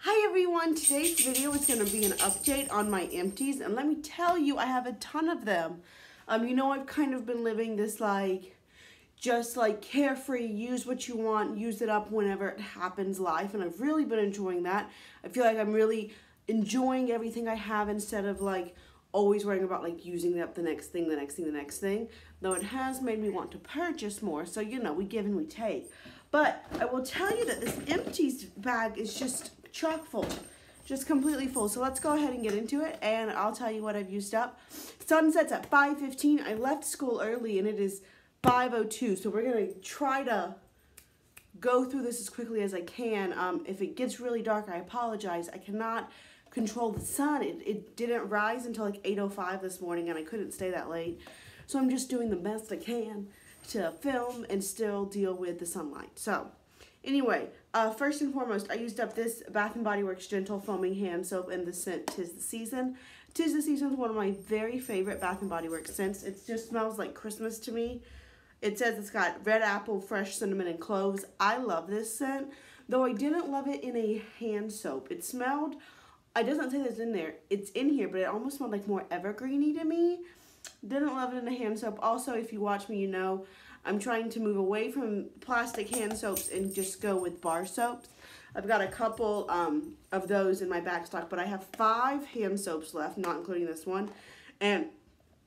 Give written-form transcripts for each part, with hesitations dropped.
Hi everyone, today's video is going to be an update on my empties, and let me tell you, I have a ton of them. You know, I've kind of been living this just carefree, use what you want, use it up whenever it happens life, and I've really been enjoying that. I feel like I'm really enjoying everything I have instead of always worrying about using up the next thing, the next thing, the next thing. Though it has made me want to purchase more, so you know, we give and we take. But I will tell you that this empties bag is just chock full, just completely full. So let's go ahead and get into it, and I'll tell you what I've used up. Sun sets at 5:15. I left school early and it is 5:02, so we're gonna try to go through this as quickly as I can. If it gets really dark, I apologize. I cannot control the sun. It didn't rise until 8:05 this morning, and I couldn't stay that late, so I'm just doing the best I can to film and still deal with the sunlight. So anyway, first and foremost, I used up this Bath & Body Works Gentle Foaming Hand Soap in the scent 'Tis the Season. 'Tis the Season is one of my very favorite Bath & Body Works scents. It just smells like Christmas to me. It says it's got red apple, fresh cinnamon, and cloves. I love this scent, though I didn't love it in a hand soap. It smelled, it doesn't say that's in there, it's in here, but it almost smelled like more evergreeny to me. Didn't love it in a hand soap. Also, if you watch me, you know I'm trying to move away from plastic hand soaps and just go with bar soaps. I've got a couple of those in my back stock, but I have 5 hand soaps left, not including this one. And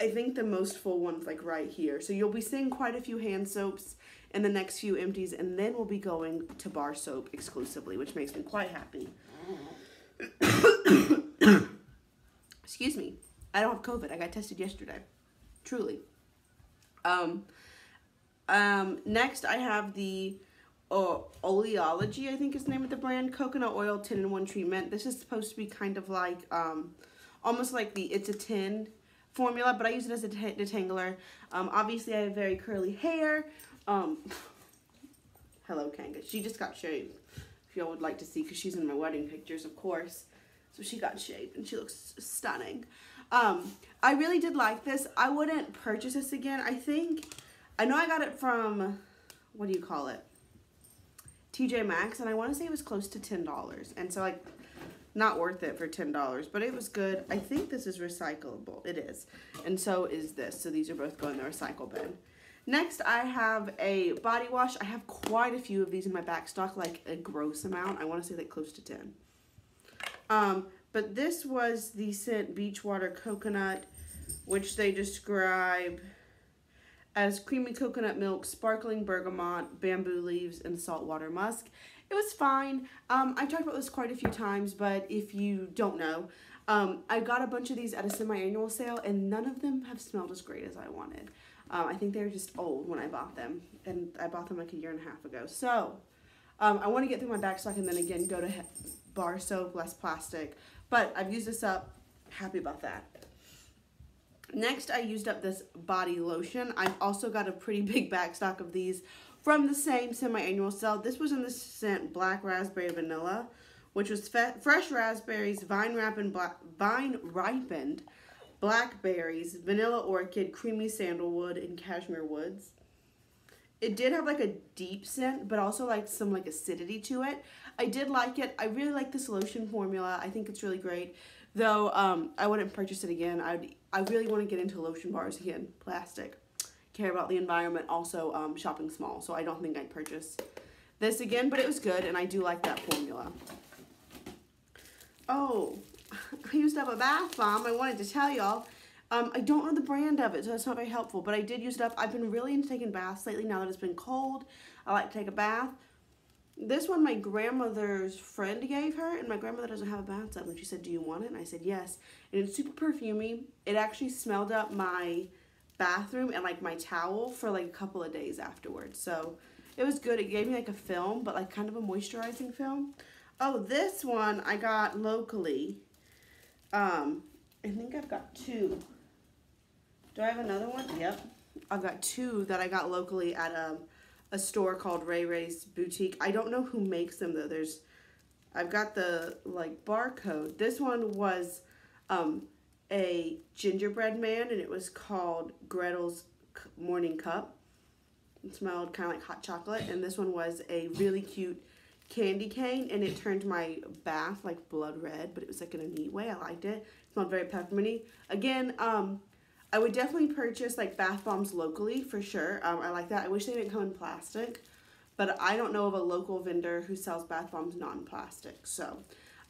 I think the most full one's right here. So you'll be seeing quite a few hand soaps in the next few empties, and then we'll be going to bar soap exclusively, which makes me quite happy. Excuse me. I don't have COVID. I got tested yesterday. Truly. Next I have the Oliogy, I think is the name of the brand, coconut oil 10-in-1 treatment. This is supposed to be kind of almost like the It's a 10 formula, but I use it as a detangler. Obviously I have very curly hair. Hello Kanga. She just got shaved, if y'all would like to see, because she's in my wedding pictures, of course. So she got shaved and she looks stunning. I really did like this. I wouldn't purchase this again. I know I got it from, what do you call it? TJ Maxx, and I want to say it was close to $10. And so not worth it for $10, but it was good. I think this is recyclable. It is. And so is this. So these are both going in the recycle bin. Next, I have a body wash. I have quite a few of these in my back stock, a gross amount. I want to say close to 10. But this was the scent Beachwater Coconut, which they describe as creamy coconut milk, sparkling bergamot, bamboo leaves, and saltwater musk. It was fine. I've talked about this quite a few times, but if you don't know, I got a bunch of these at a semi-annual sale, and none of them have smelled as great as I wanted. I think they were just old when I bought them, and I bought them a year and a half ago. So I want to get through my back stock and then again go to bar soap, less plastic. But I've used this up. Happy about that. Next, I used up this body lotion. I've also got a pretty big back stock of these from the same semi-annual sale. This was in the scent Black Raspberry Vanilla, which was fresh raspberries, vine-ripened blackberries, vanilla orchid, creamy sandalwood, and cashmere woods. It did have a deep scent, but also some acidity to it. I did like it. I really like this lotion formula. I think it's really great. Though I wouldn't purchase it again. I really want to get into lotion bars again. Plastic. Care about the environment. Also shopping small. So I don't think I'd purchase this again. But it was good, and I do like that formula. Oh, I used up a bath bomb. I wanted to tell y'all. I don't know the brand of it, so that's not very helpful. But I did use it up. I've been really into taking baths lately now that it's been cold. I like to take a bath. This one my grandmother's friend gave her, and my grandmother doesn't have a bathtub, and she said, do you want it? And I said, yes. And it's super perfumey. It actually smelled up my bathroom and my towel for a couple of days afterwards. So it was good. It gave me a film, but kind of a moisturizing film. Oh, this one I got locally. I think I've got 2. Do I have another one? Yep. I've got 2 that I got locally at a store called Ray Ray's Boutique. I don't know who makes them though. I've got the barcode. This one was a gingerbread man, and it was called Gretel's Morning Cup. It smelled kind of like hot chocolate, and this one was a really cute candy cane, and it turned my bath like blood red, but it was like in a neat way. I liked it. It smelled very pepperminty. Again, I would definitely purchase like bath bombs locally for sure. I like that. I wish they didn't come in plastic, but I don't know of a local vendor who sells bath bombs non-plastic. So,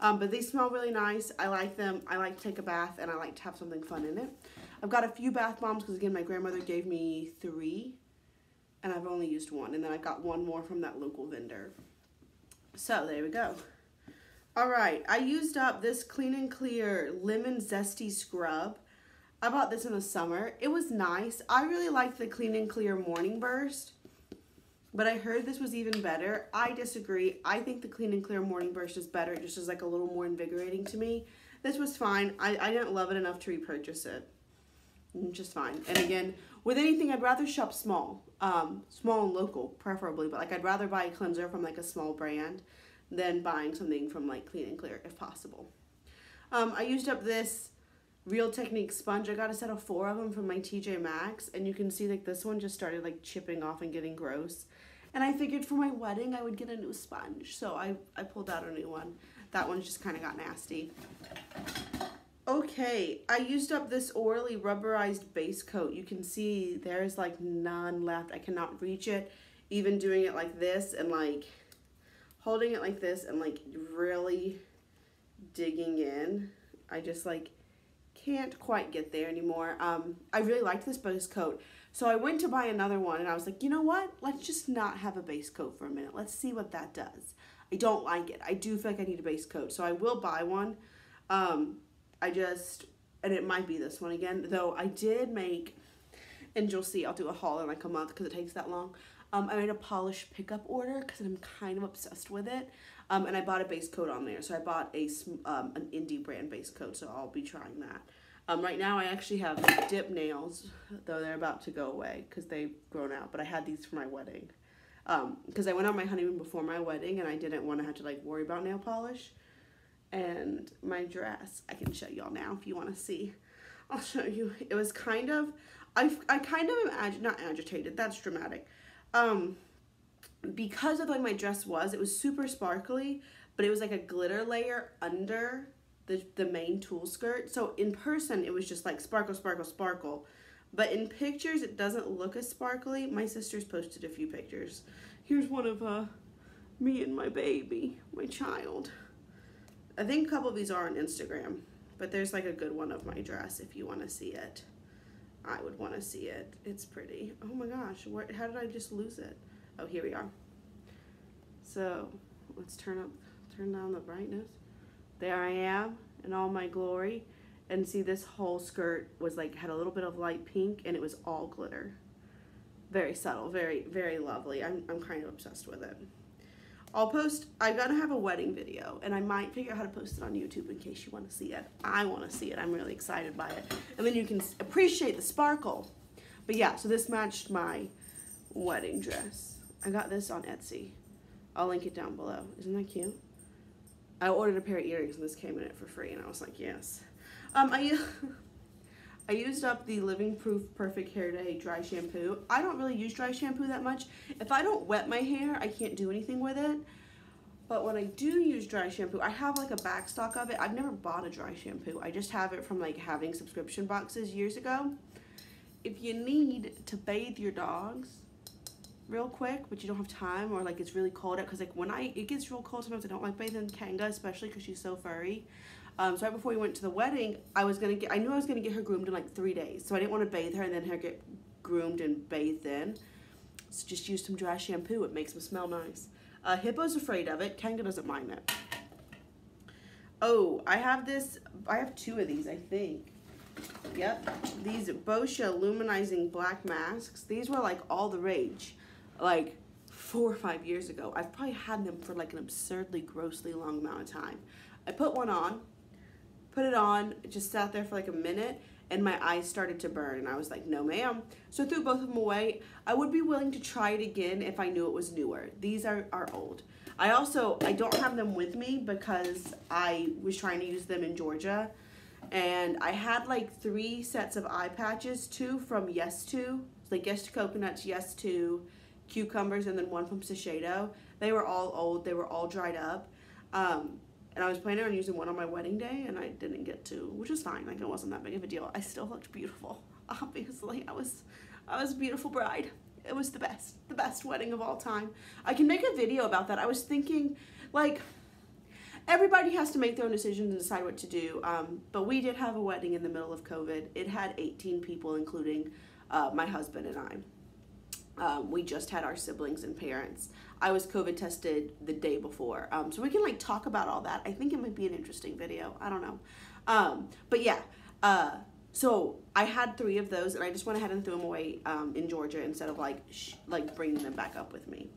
but these smell really nice. I like them. I like to take a bath, and I like to have something fun in it. I've got a few bath bombs because, again, my grandmother gave me 3, and I've only used 1. And then I got 1 more from that local vendor. So, there we go. All right, I used up this Clean and Clear Lemon Zesty Scrub. I bought this in the summer. It was nice. I really liked the Clean and Clear Morning Burst, but I heard this was even better. I disagree. I think the Clean and Clear Morning Burst is better. It just is like a little more invigorating to me. This was fine. I didn't love it enough to repurchase it. Just fine. And again, with anything, I'd rather shop small. Small and local, preferably. But like, I'd rather buy a cleanser from like a small brand than buying something from like Clean and Clear, if possible. I used up this Real Technique sponge. I got a set of 4 of them from my TJ Maxx, and you can see like this one just started like chipping off and getting gross. And I figured for my wedding I would get a new sponge, so I pulled out a new one. That one just kind of got nasty. Okay, I used up this Orly rubberized base coat. You can see there's like none left. I cannot reach it. Even doing it like this and like holding it like this and like really digging in, I just like can't quite get there anymore. I really liked this base coat, so I went to buy another one, and I was like, you know what? Let's just not have a base coat for a minute. Let's see what that does. I don't like it. I do feel like I need a base coat, so I will buy one. And it might be this one again, though I did make, and you'll see, I'll do a haul in like a month because it takes that long. I made a polish pickup order because I'm kind of obsessed with it. And I bought a base coat on there. So I bought an indie brand base coat, so I'll be trying that. Right now I actually have dip nails, though they're about to go away because they've grown out. But I had these for my wedding. Because I went on my honeymoon before my wedding, and I didn't want to have to like worry about nail polish. And my dress, I can show y'all now if you want to see. I'll show you. It was kind of, I kind of am not agitated. That's dramatic. Because of the way my dress was, it was super sparkly, but it was like a glitter layer under the main tulle skirt. So in person, it was just like sparkle, sparkle, sparkle. But in pictures, it doesn't look as sparkly. My sister's posted a few pictures. Here's one of me and my baby, my child. I think a couple of these are on Instagram, but there's like a good one of my dress if you want to see it. I would want to see it. It's pretty. Oh my gosh, how did I just lose it? Oh, here we are. So let's turn down the brightness. There I am in all my glory. And see, this whole skirt was like, had a little bit of light pink, and it was all glitter. Very subtle, very, very lovely. I'm kind of obsessed with it. I'm gonna have a wedding video, and I might figure out how to post it on YouTube in case you want to see it. I want to see it. I'm really excited by it. And then you can appreciate the sparkle. But yeah, so this matched my wedding dress. I got this on Etsy. I'll link it down below. Isn't that cute? I ordered a pair of earrings, and this came in it for free, and I was like, yes. I used up the Living Proof Perfect Hair Day dry shampoo. I don't really use dry shampoo that much. If I don't wet my hair, I can't do anything with it. But when I do use dry shampoo, I have like a back stock of it. I've never bought a dry shampoo. I just have it from like having subscription boxes years ago. If you need to bathe your dogs real quick, but you don't have time, or like it's really cold out, because like when it gets real cold, sometimes I don't like bathing Kanga, especially because she's so furry. So right before we went to the wedding, I knew I was gonna get her groomed in like 3 days. So I didn't want to bathe her and then her get groomed and bathed in. So just use some dry shampoo. It makes them smell nice. Hippo's afraid of it. Kanga doesn't mind it. Oh, I have 2 of these, I think. Yep, these Boscia Aluminizing black masks. These were like all the rage, like 4 or 5 years ago. I've probably had them for like an absurdly, grossly long amount of time. I put one on. Put it on, it just sat there for like a minute, and my eyes started to burn, and I was like, no ma'am. So I threw both of them away. I would be willing to try it again if I knew it was newer. These are old. I don't have them with me because I was trying to use them in Georgia, and I had like 3 sets of eye patches, 2 from Yes To, like Yes To Coconuts, Yes To Cucumbers, and then 1 from Shiseido. They were all old. They were all dried up. And I was planning on using one on my wedding day, and I didn't get to, which is fine. Like, it wasn't that big of a deal. I still looked beautiful. Obviously, I was a beautiful bride. It was the best wedding of all time. I can make a video about that. I was thinking, like, everybody has to make their own decisions and decide what to do. But we did have a wedding in the middle of COVID. It had 18 people, including my husband and I. We just had our siblings and parents. I was COVID tested the day before. So we can like talk about all that. I think it might be an interesting video. I don't know. But yeah, so I had 3 of those and I just went ahead and threw them away in Georgia instead of like bringing them back up with me.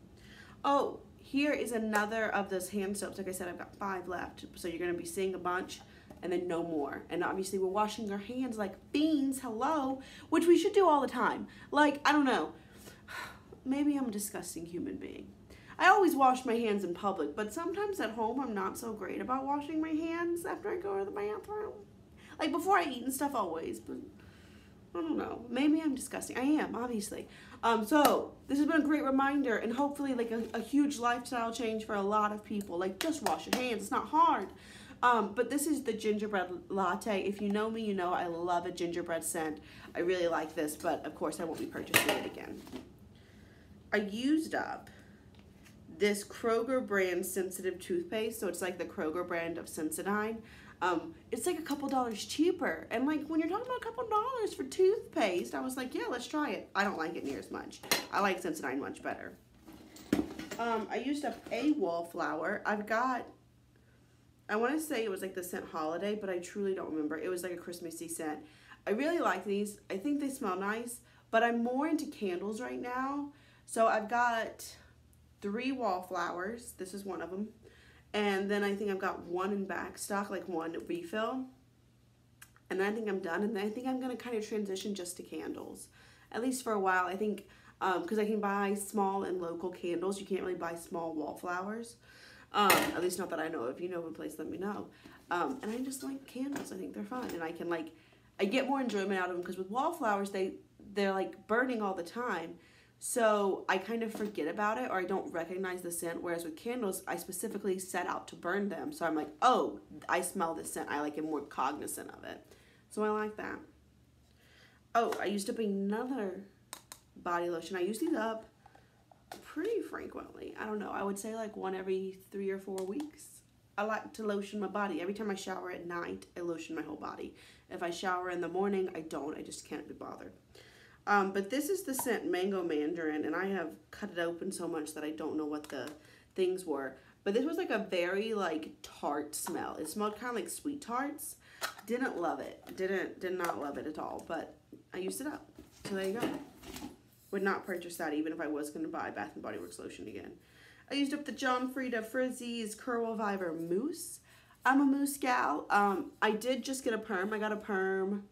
Oh, here is another of those hand soaps. Like I said, I've got 5 left. So you're going to be seeing a bunch and then no more. And obviously we're washing our hands like fiends, hello, which we should do all the time. Like, I don't know. Maybe I'm a disgusting human being. I always wash my hands in public, but sometimes at home I'm not so great about washing my hands after I go to the bathroom. Like before I eat and stuff always, but I don't know. Maybe I'm disgusting. I am, obviously. So this has been a great reminder and hopefully like a huge lifestyle change for a lot of people. Like just wash your hands. It's not hard. But this is the Gingerbread Latte. If you know me, you know I love a gingerbread scent. I really like this, but of course I won't be purchasing it again. I used up this Kroger brand sensitive toothpaste. So it's like the Kroger brand of Sensodyne. It's like a couple dollars cheaper. And like when you're talking about a couple dollars for toothpaste, I was like, yeah, let's try it. I don't like it near as much. I like Sensodyne much better. I used up a Wallflower. I want to say it was like the scent Holiday, but I truly don't remember. It was like a Christmassy scent. I really like these. I think they smell nice, but I'm more into candles right now. So I've got 3 Wallflowers. This is one of them. And then I think I've got 1 in back stock, like 1 refill. And then I think I'm done. And then I think I'm going to kind of transition just to candles. At least for a while. I think because I can buy small and local candles. You can't really buy small Wallflowers. At least not that I know. If you know of a place, let me know. And I just like candles. I think they're fun. And I can like, I get more enjoyment out of them because with Wallflowers, they're like burning all the time. So I kind of forget about it or I don't recognize the scent. Whereas with candles, I specifically set out to burn them. So I'm like, oh, I smell this scent. I like am more cognizant of it. So I like that. Oh, I used up another body lotion. I use these up pretty frequently. I don't know. I would say like 1 every 3 or 4 weeks. I like to lotion my body. Every time I shower at night, I lotion my whole body. If I shower in the morning, I don't. I just can't be bothered. But this is the scent Mango Mandarin, and I have cut it open so much that I don't know what the things were. But this was like a very like tart smell. It smelled kind of like sweet tarts. Didn't love it. Did not love it at all, but I used it up. So there you go. Would not purchase that even if I was going to buy Bath & Body Works lotion again. I used up the John Frieda Frizzies Curl Reviver Mousse. I'm a mousse gal. I did just get a perm. I got a perm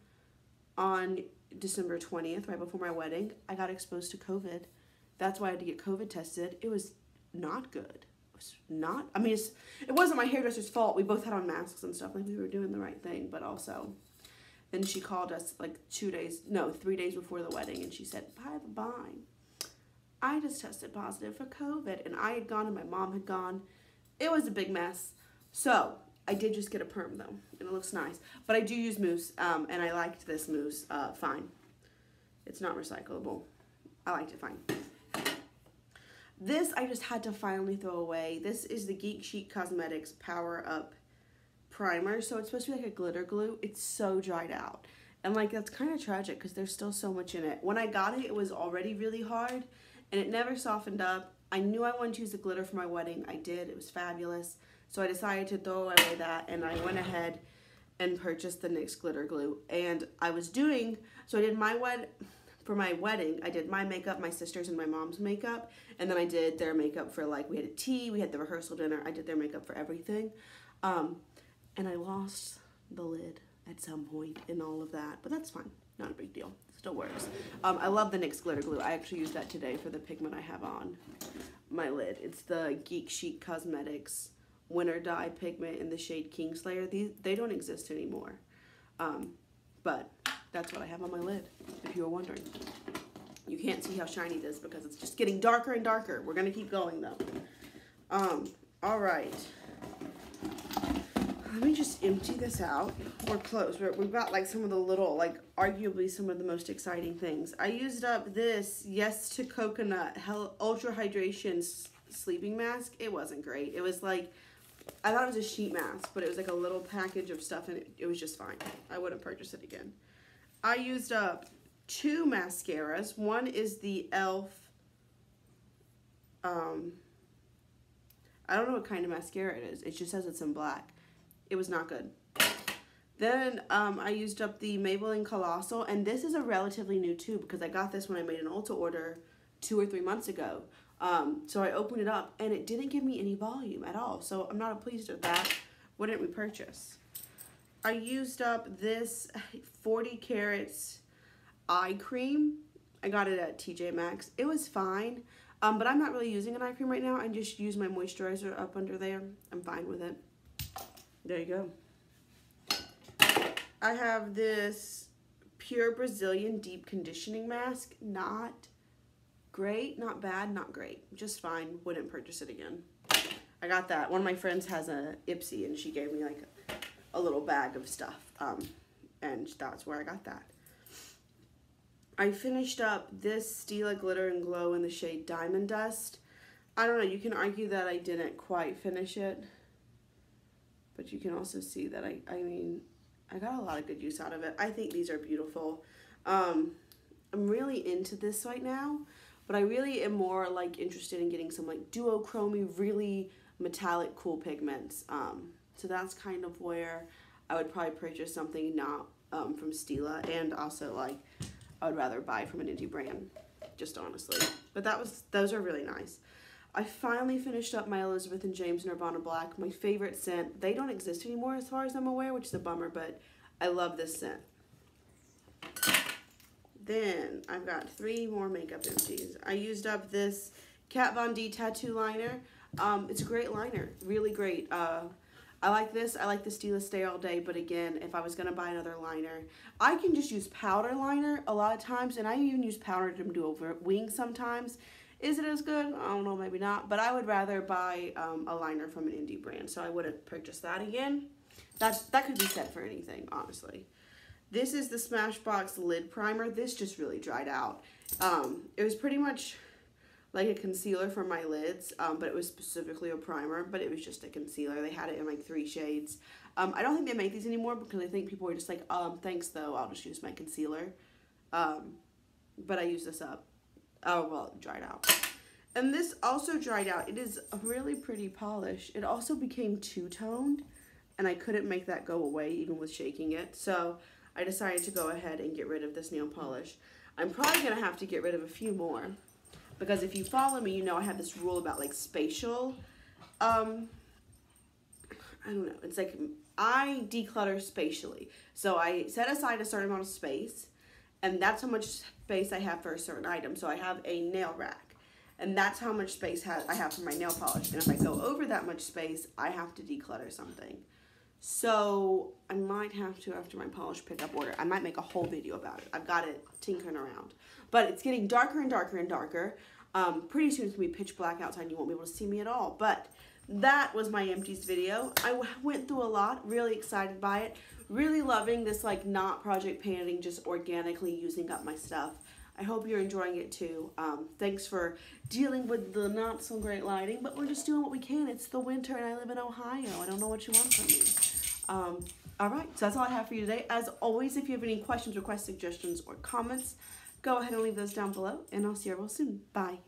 on December 20th, right before my wedding. I got exposed to COVID. That's why I had to get COVID tested. It was not good. It was not, I mean, it wasn't my hairdresser's fault. We both had on masks and stuff. Like we were doing the right thing, but also then she called us like 3 days before the wedding and she said, by the by, I just tested positive for COVID. And I had gone and my mom had gone. It was a big mess. So I did just get a perm though, and it looks nice. But I do use mousse, and I liked this mousse fine. It's not recyclable. I liked it fine. This I just had to finally throw away. This is the Geek Chic Cosmetics Power Up Primer. So it's supposed to be like a glitter glue. It's so dried out. And like that's kind of tragic because there's still so much in it. When I got it, it was already really hard, and it never softened up. I knew I wanted to use the glitter for my wedding. I did. It was fabulous. So I decided to throw away that, and I went ahead and purchased the NYX Glitter Glue. And I was doing, so I did for my wedding, I did my makeup, my sister's and my mom's makeup, and then I did their makeup for like, we had a tea, we had the rehearsal dinner, I did their makeup for everything. And I lost the lid at some point in all of that, but that's fine, not a big deal, it still works. I love the NYX Glitter Glue. I actually used that today for the pigment I have on my lid. It's the Geek Chic Cosmetics Winter Dye Pigment in the shade Kingslayer. They don't exist anymore. But that's what I have on my lid, if you were wondering. You can't see how shiny it is because it's just getting darker and darker. We're going to keep going, though. All right. Let me just empty this out. We're close. We've got like some of the little, like arguably some of the most exciting things. I used up this Yes to Coconut Ultra Hydration Sleeping Mask. It wasn't great. It was like, I thought it was a sheet mask, but it was like a little package of stuff, and it was just fine. I wouldn't purchase it again. I used up 2 mascaras. One is the e.l.f. I don't know what kind of mascara it is. It just says it's in black. It was not good. Then I used up the Maybelline Colossal, and this is a relatively new tube because I got this when I made an Ulta order 2 or 3 months ago. So I opened it up, and it didn't give me any volume at all. So I'm not pleased with that. Wouldn't repurchase. I used up this 40 carats eye cream. I got it at TJ Maxx. It was fine, but I'm not really using an eye cream right now. I just use my moisturizer up under there. I'm fine with it. There you go. I have this Pure Brazilian Deep Conditioning Mask. Not great, not bad, not great. Just fine. Wouldn't purchase it again. I got that. One of my friends has a Ipsy, and she gave me like a little bag of stuff. And that's where I got that. I finished up this Stila Glitter and Glow in the shade Diamond Dust. I don't know. You can argue that I didn't quite finish it. But you can also see that I mean, I got a lot of good use out of it. I think these are beautiful. I'm really into this right now, but I really am more like interested in getting some like duochrome, really metallic, cool pigments. So that's kind of where I would probably purchase something not from Stila, and also like I would rather buy from an indie brand, just honestly. But those are really nice. I finally finished up my Elizabeth and James Nirvana Black, my favorite scent. They don't exist anymore as far as I'm aware, which is a bummer, but I love this scent. Then I've got 3 more makeup empties. I used up this Kat Von D tattoo liner. It's a great liner, really great. I like this. I like the Stila Stay All Day, but again, if I was going to buy another liner, I can just use powder liner a lot of times, and I even use powder to do over wings sometimes. Is it as good? I don't know, maybe not. But I would rather buy a liner from an indie brand, so I wouldn't purchase that again. That could be said for anything, honestly. This is the Smashbox Lid Primer. This just really dried out. It was pretty much like a concealer for my lids, but it was specifically a primer, but it was just a concealer. They had it in like 3 shades. I don't think they make these anymore because I think people were just like, thanks though, I'll just use my concealer. But I used this up. Oh, well, it dried out. And this also dried out. It is a really pretty polish. It also became two-toned, and I couldn't make that go away even with shaking it. So I decided to go ahead and get rid of this nail polish. I'm probably going to have to get rid of a few more, because if you follow me, you know I have this rule about like spatial. I don't know. It's like I declutter spatially. So I set aside a certain amount of space, and that's how much space I have for a certain item. So I have a nail rack, and that's how much space I have for my nail polish. And if I go over that much space, I have to declutter something. So I might have to, after my polish pickup order, I might make a whole video about it. I've got it tinkering around. But it's getting darker and darker and darker. Pretty soon it's going to be pitch black outside and you won't be able to see me at all. But that was my empties video. I went through a lot, really excited by it. Really loving this like not project painting, just organically using up my stuff. I hope you're enjoying it too. Thanks for dealing with the not so great lighting, but we're just doing what we can. It's the winter and I live in Ohio. I don't know what you want from me. All right, so that's all I have for you today. As always, if you have any questions, requests, suggestions, or comments, go ahead and leave those down below, and I'll see you real soon. Bye.